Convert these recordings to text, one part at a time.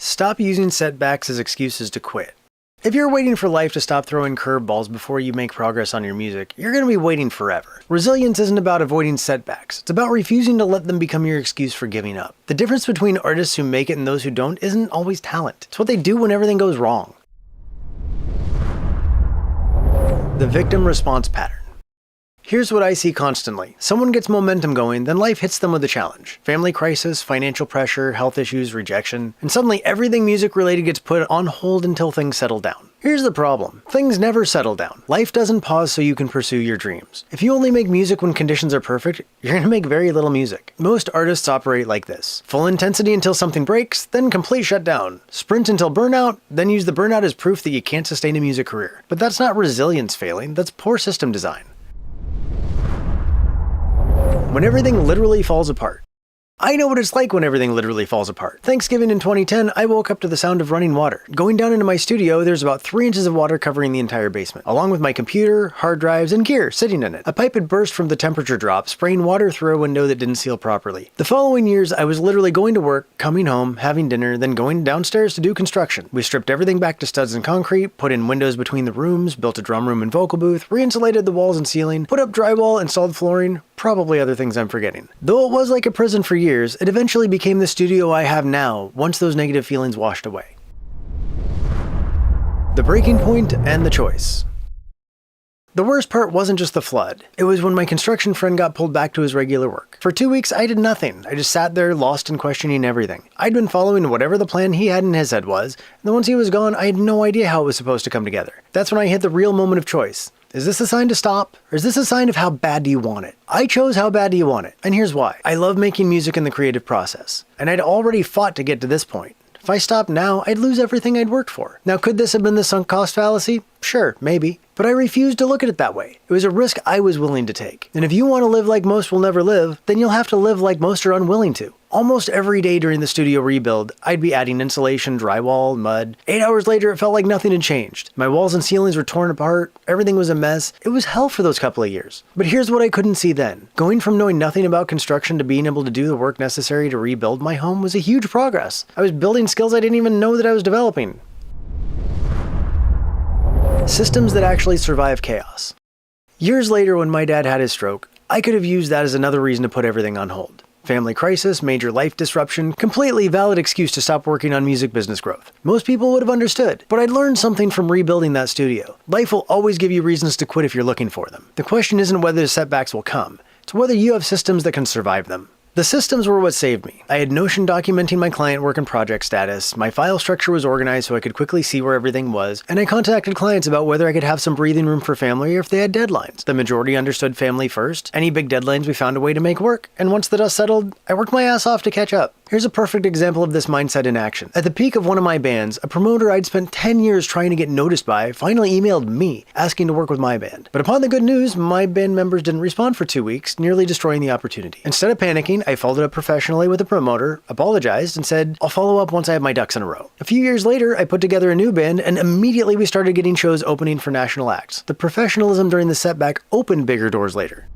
Stop using setbacks as excuses to quit. If you're waiting for life to stop throwing curveballs before you make progress on your music, you're going to be waiting forever. Resilience isn't about avoiding setbacks, it's about refusing to let them become your excuse for giving up. The difference between artists who make it and those who don't isn't always talent. It's what they do when everything goes wrong. The victim response pattern. Here's what I see constantly. Someone gets momentum going, then life hits them with a challenge. Family crisis, financial pressure, health issues, rejection, and suddenly everything music related gets put on hold until things settle down. Here's the problem. Things never settle down. Life doesn't pause so you can pursue your dreams. If you only make music when conditions are perfect, you're gonna make very little music. Most artists operate like this. Full intensity until something breaks, then complete shutdown. Sprint until burnout, then use the burnout as proof that you can't sustain a music career. But that's not resilience failing, that's poor system design. When everything literally falls apart. I know what it's like when everything literally falls apart. Thanksgiving in 2010, I woke up to the sound of running water. Going down into my studio, there's about 3 inches of water covering the entire basement, along with my computer, hard drives, and gear sitting in it. A pipe had burst from the temperature drop, spraying water through a window that didn't seal properly. The following years, I was literally going to work, coming home, having dinner, then going downstairs to do construction. We stripped everything back to studs and concrete, put in windows between the rooms, built a drum room and vocal booth, re-insulated the walls and ceiling, put up drywall, installed flooring, probably other things I'm forgetting. Though it was like a prison for years, it eventually became the studio I have now once those negative feelings washed away. The breaking point and the choice. The worst part wasn't just the flood. It was when my construction friend got pulled back to his regular work. For 2 weeks, I did nothing. I just sat there, lost and questioning everything. I'd been following whatever the plan he had in his head was, and then once he was gone, I had no idea how it was supposed to come together. That's when I hit the real moment of choice. Is this a sign to stop? Or is this a sign of how bad do you want it? I chose how bad do you want it, and here's why. I love making music in the creative process, and I'd already fought to get to this point. If I stopped now, I'd lose everything I'd worked for. Now, could this have been the sunk cost fallacy? Sure, maybe. But I refused to look at it that way. It was a risk I was willing to take. And if you want to live like most will never live, then you'll have to live like most are unwilling to. Almost every day during the studio rebuild, I'd be adding insulation, drywall, mud. 8 hours later, it felt like nothing had changed. My walls and ceilings were torn apart, everything was a mess. It was hell for those couple of years. But here's what I couldn't see then. Going from knowing nothing about construction to being able to do the work necessary to rebuild my home was a huge progress. I was building skills I didn't even know that I was developing. Systems that actually survive chaos. Years later, when my dad had his stroke, I could have used that as another reason to put everything on hold. Family crisis, major life disruption, completely valid excuse to stop working on music business growth. Most people would have understood, but I'd learned something from rebuilding that studio. Life will always give you reasons to quit if you're looking for them. The question isn't whether setbacks will come, it's whether you have systems that can survive them. The systems were what saved me. I had Notion documenting my client work and project status, my file structure was organized so I could quickly see where everything was, and I contacted clients about whether I could have some breathing room for family or if they had deadlines. The majority understood family first. Any big deadlines we found a way to make work, and once the dust settled, I worked my ass off to catch up. Here's a perfect example of this mindset in action. At the peak of one of my bands, a promoter I'd spent 10 years trying to get noticed by finally emailed me asking to work with my band. But upon the good news, my band members didn't respond for 2 weeks, nearly destroying the opportunity. Instead of panicking, I followed up professionally with the promoter, apologized, and said, I'll follow up once I have my ducks in a row. A few years later, I put together a new band, and immediately we started getting shows opening for national acts. The professionalism during the setback opened bigger doors later.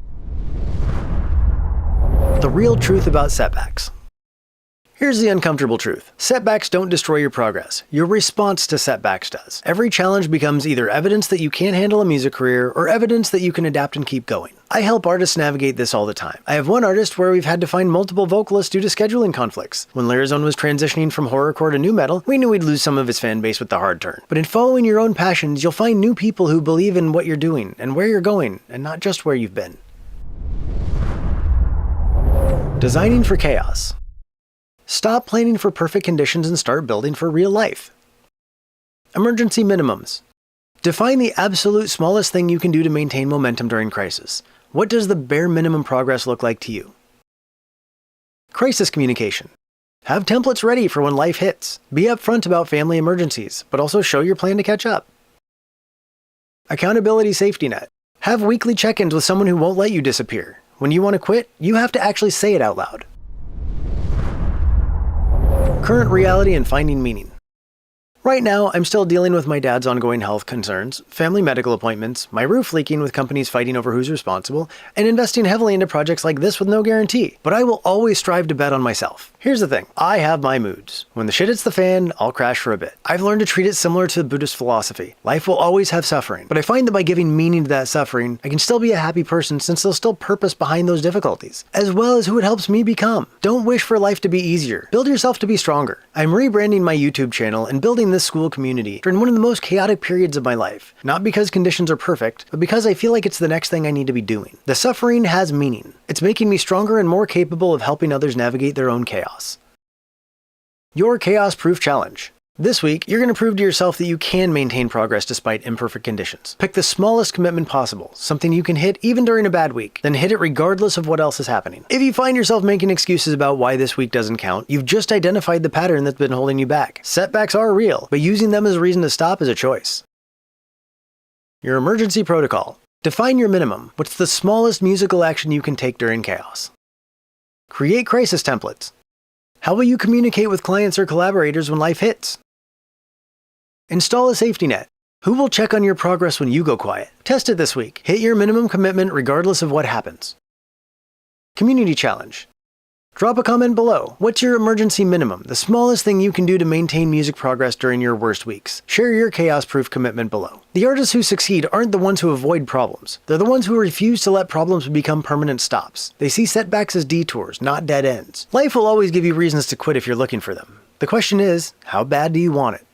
The real truth about setbacks. Here's the uncomfortable truth. Setbacks don't destroy your progress. Your response to setbacks does. Every challenge becomes either evidence that you can't handle a music career or evidence that you can adapt and keep going. I help artists navigate this all the time. I have one artist where we've had to find multiple vocalists due to scheduling conflicts. When Lyrazone was transitioning from horrorcore to nu metal, we knew we'd lose some of his fan base with the hard turn. But in following your own passions, you'll find new people who believe in what you're doing and where you're going, and not just where you've been. Designing for chaos. Stop planning for perfect conditions and start building for real life. Emergency minimums. Define the absolute smallest thing you can do to maintain momentum during crisis. What does the bare minimum progress look like to you? Crisis communication. Have templates ready for when life hits. Be upfront about family emergencies, but also show your plan to catch up. Accountability safety net. Have weekly check-ins with someone who won't let you disappear. When you want to quit, you have to actually say it out loud. Current reality and finding meaning. Right now, I'm still dealing with my dad's ongoing health concerns, family medical appointments, my roof leaking with companies fighting over who's responsible, and investing heavily into projects like this with no guarantee. But I will always strive to bet on myself. Here's the thing, I have my moods. When the shit hits the fan, I'll crash for a bit. I've learned to treat it similar to Buddhist philosophy. Life will always have suffering, but I find that by giving meaning to that suffering, I can still be a happy person since there's still purpose behind those difficulties, as well as who it helps me become. Don't wish for life to be easier. Build yourself to be stronger. I'm rebranding my YouTube channel and building this school community during one of the most chaotic periods of my life. Not because conditions are perfect, but because I feel like it's the next thing I need to be doing. The suffering has meaning. It's making me stronger and more capable of helping others navigate their own chaos. Your Chaos-Proof Challenge. This week, you're going to prove to yourself that you can maintain progress despite imperfect conditions. Pick the smallest commitment possible, something you can hit even during a bad week, then hit it regardless of what else is happening. If you find yourself making excuses about why this week doesn't count, you've just identified the pattern that's been holding you back. Setbacks are real, but using them as a reason to stop is a choice. Your emergency protocol. Define your minimum. What's the smallest musical action you can take during chaos? Create crisis templates. How will you communicate with clients or collaborators when life hits? Install a safety net. Who will check on your progress when you go quiet? Test it this week. Hit your minimum commitment regardless of what happens. Community challenge. Drop a comment below. What's your emergency minimum? The smallest thing you can do to maintain music progress during your worst weeks. Share your chaos-proof commitment below. The artists who succeed aren't the ones who avoid problems. They're the ones who refuse to let problems become permanent stops. They see setbacks as detours, not dead ends. Life will always give you reasons to quit if you're looking for them. The question is, how bad do you want it?